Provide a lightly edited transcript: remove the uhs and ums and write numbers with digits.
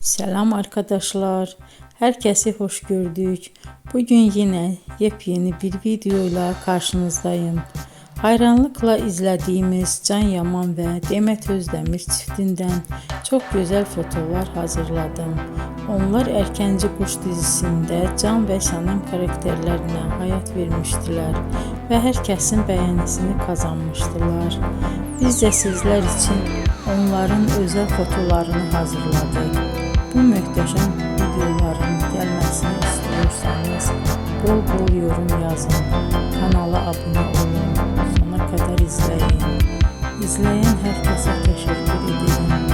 Selam arkadaşlar. Herkesi hoş gördük. Bugün yine yepyeni bir videoyla karşınızdayım. Hayranlıkla izlediğimiz Can Yaman ve Demet Özdemir çiftinden çok güzel fotolar hazırladım. Onlar Erkenci Kuş dizisinde Can ve Sənem karakterlerine hayat vermiştiler ve herkesin beğenisini kazanmıştılar. Biz de sizler için onların özel fotolarını hazırladık. Bu möhtəşəm videoların gəlməsini istiyorsanız bol bol yorum yazın, kanala abone olun, sona kadar izleyin. İzleyen herkese teşekkür ederim.